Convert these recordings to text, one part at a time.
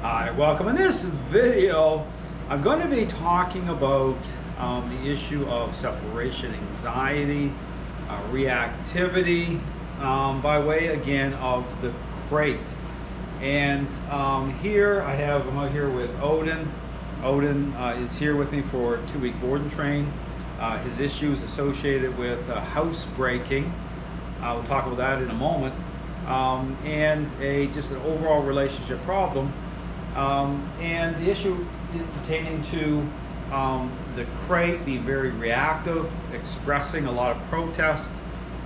Hi, welcome. In this video, I'm going to be talking about the issue of separation anxiety, reactivity, by way again of the crate. And here I'm out here with Oden. Oden is here with me for a 2-week board and train. His issues associated with housebreaking. We'll talk about that in a moment. And just an overall relationship problem. And the issue pertaining to the crate being very reactive, expressing a lot of protest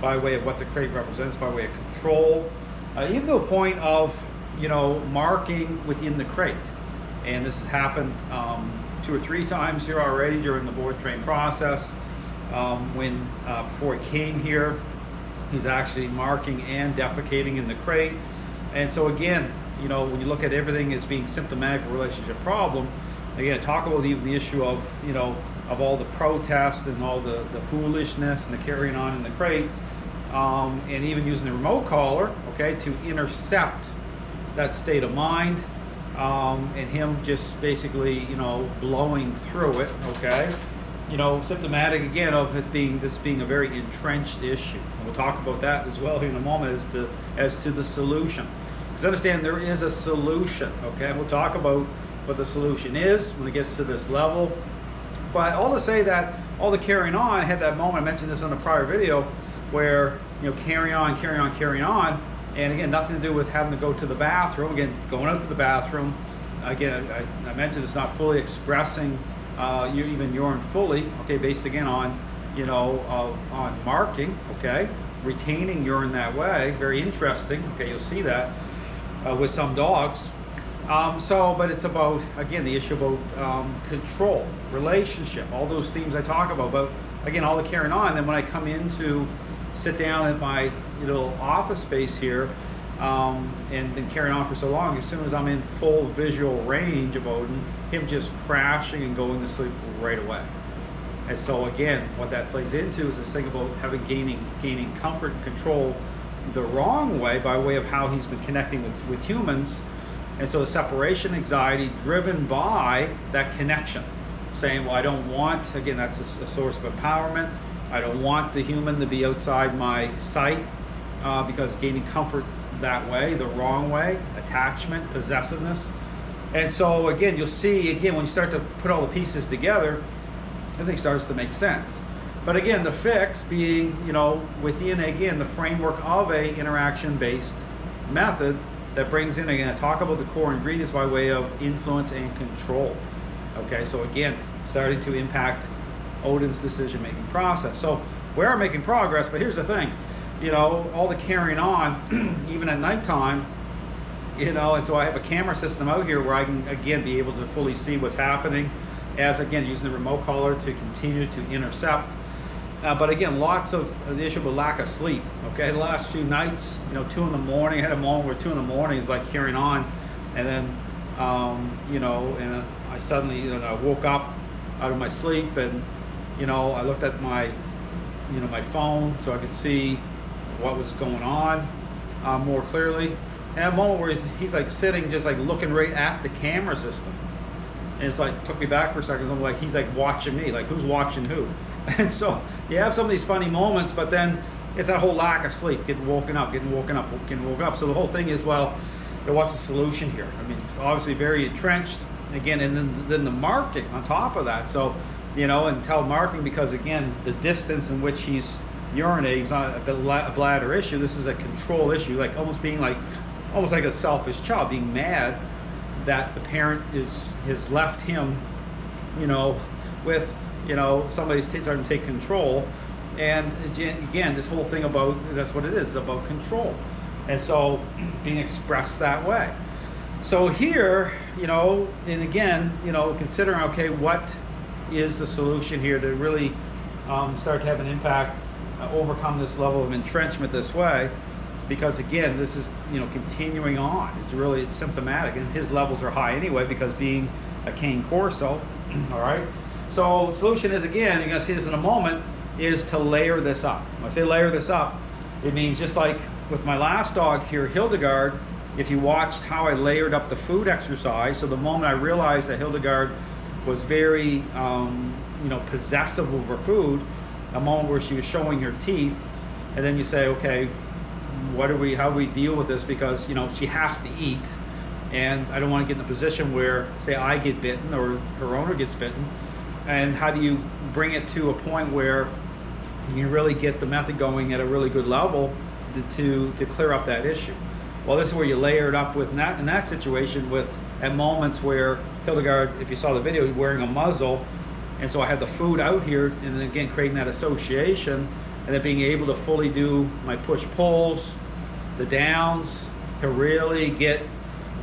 by way of what the crate represents, by way of control, even to a point of, marking within the crate. And this has happened 2 or 3 times here already during the board train process. Before he came here, he's actually marking and defecating in the crate. And so again, when you look at everything as being symptomatic of a relationship problem, again, talk about even the issue of, of all the protest and all the foolishness and the carrying on in the crate, and even using the remote collar, okay, to intercept that state of mind, and him just basically, blowing through it, okay, symptomatic again of this being a very entrenched issue. And we'll talk about that as well here in a moment as to the solution. Because understand there is a solution, okay? We'll talk about what the solution is when it gets to this level. But all to say that all the carrying on, I had that moment, I mentioned this on a prior video, where, carry on, and again, nothing to do with having to go to the bathroom. Again, going out to the bathroom, again, I mentioned it's not fully expressing even urine fully, okay, based again on, on marking, okay, retaining urine that way, very interesting, okay, you'll see that with some dogs. But it's about, again, the issue about control, relationship, all those themes I talk about, but again, all the carrying on. Then when I come in to sit down at my little office space here, and been carrying on for so long, as soon as I'm in full visual range of Oden, him just crashing and going to sleep right away. And so again, what that plays into is this thing about gaining comfort and control the wrong way, by way of how he's been connecting with humans. And so the separation anxiety driven by that connection, saying, well, I don't want, again, that's a source of empowerment. I don't want the human to be outside my sight, because gaining comfort that way, the wrong way, attachment, possessiveness. And so again, you'll see, again, when you start to put all the pieces together, everything starts to make sense. But again, the fix being, within, again, the framework of a interaction-based method that brings in, again, I talk about the core ingredients by way of influence and control. Okay, so again, starting to impact Oden's decision-making process. So we are making progress, but here's the thing, all the carrying on, even at nighttime, and so I have a camera system out here where I can, again, be able to fully see what's happening, as again, using the remote collar to continue to intercept. But again, lots of the issue of lack of sleep. Okay, the last few nights, 2 in the morning, I had a moment where 2 in the morning is like carrying on, and then, and I suddenly, I woke up out of my sleep, and, I looked at my, my phone so I could see what was going on more clearly. And a moment where he's like sitting, just like looking right at the camera system. And it's like, took me back for a second. I'm like, he's like watching me, like who's watching who? And so you have some of these funny moments, but then it's that whole lack of sleep, getting woken up. So the whole thing is, well, what's the solution here? I mean, obviously very entrenched, again, and then the marking on top of that. So, and tell marking, because again, the distance in which he's urinating is not a bladder issue. This is a control issue, like almost like a selfish child being mad that the parent has left him, with, somebody's starting to take control. And again, this whole thing about, that's what it is, about control. And so being expressed that way. So here, and again, considering, okay, what is the solution here to really start to have an impact, overcome this level of entrenchment this way, because again, this is, continuing on. It's symptomatic, and his levels are high anyway, because being a cane corso, all right? So solution is, again, you're gonna see this in a moment, is to layer this up. When I say layer this up, it means just like with my last dog here, Hildegard, if you watched how I layered up the food exercise, so the moment I realized that Hildegard was very, possessive of her food, a moment where she was showing her teeth, and then you say, okay, how do we deal with this? Because, she has to eat, and I don't want to get in a position where, say, I get bitten or her owner gets bitten, and how do you bring it to a point where you can really get the method going at a really good level to clear up that issue? Well, this is where you layer it up with in that situation with at moments where Hildegard, if you saw the video, wearing a muzzle, and so I had the food out here, and then again creating that association, and then being able to fully do my push-pulls, the downs, to really get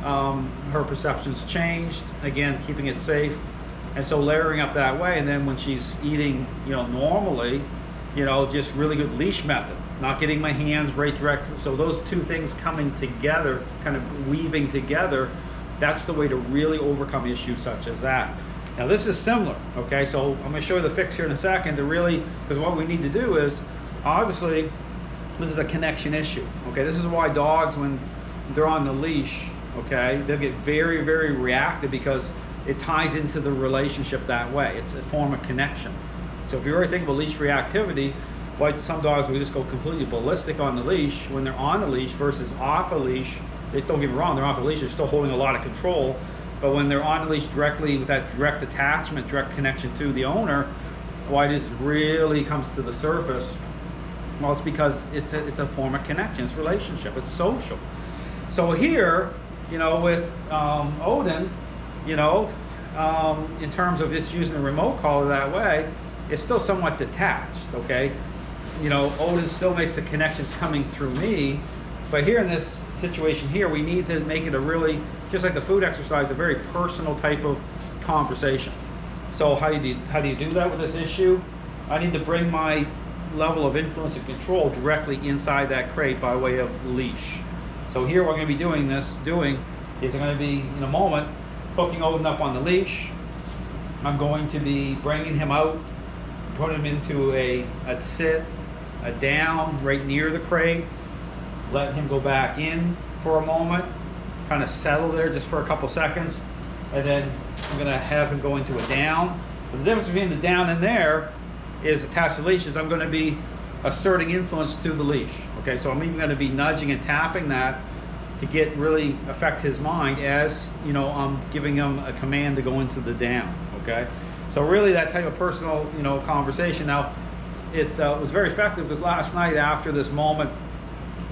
her perceptions changed, again keeping it safe. And so layering up that way, and then when she's eating, normally, just really good leash method, not getting my hands right direct. So those two things coming together, kind of weaving together, that's the way to really overcome issues such as that. Now this is similar, okay? So I'm gonna show you the fix here in a second to really, because what we need to do is, obviously, this is a connection issue, okay? This is why dogs, when they're on the leash, okay, they'll get very, very reactive because it ties into the relationship that way. It's a form of connection. So if you already think about leash reactivity, why some dogs will just go completely ballistic on the leash when they're on the leash versus off a leash. Don't get me wrong, they're off the leash, they're still holding a lot of control, but when they're on the leash directly with that direct attachment, direct connection to the owner, why this really comes to the surface? Well, it's because it's a form of connection, it's relationship, it's social. So here, with Oden, in terms of it's using the remote collar that way, it's still somewhat detached, okay? Oden still makes the connections coming through me, but here in this situation here, we need to make it a really, just like the food exercise, a very personal type of conversation. So how do you do that with this issue? I need to bring my level of influence and control directly inside that crate by way of leash. So here what I'm going to be doing is I'm going to be, in a moment, hooking Oden up on the leash. I'm going to be bringing him out, putting him into a sit, a down right near the crate, letting him go back in for a moment, kind of settle there just for a couple seconds, and then I'm going to have him go into a down. But the difference between the down and there is attached to the leash is I'm going to be asserting influence through the leash. Okay, so I'm even going to be nudging and tapping that to really affect his mind as, I'm giving him a command to go into the down, okay? So really that type of personal, conversation. Now, it was very effective because last night after this moment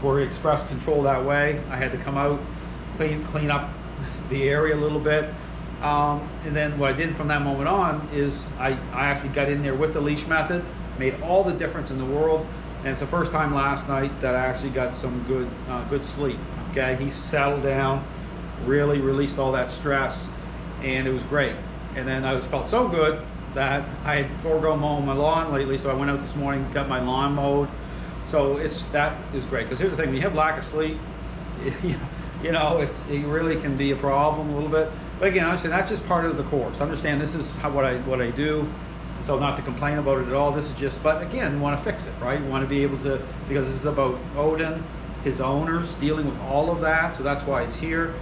where he expressed control that way, I had to come out, clean up the area a little bit. And then what I did from that moment on is I actually got in there with the leash method, made all the difference in the world. And it's the first time last night that I actually got some good sleep. Okay, he settled down, really released all that stress, and it was great. And then I felt so good that I had foregone mowing my lawn lately, so I went out this morning, got my lawn mowed. So that is great, because here's the thing: when you have lack of sleep, it really can be a problem a little bit. But again, understand that's just part of the course. Understand this is what I do. So not to complain about it at all. This is just, but again, you want to fix it, right? You want to be able to, because this is about Oden, his owners, dealing with all of that. So that's why he's here.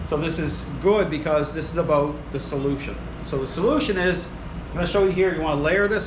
So this is good because this is about the solution. So the solution is, I'm going to show you here, you want to layer this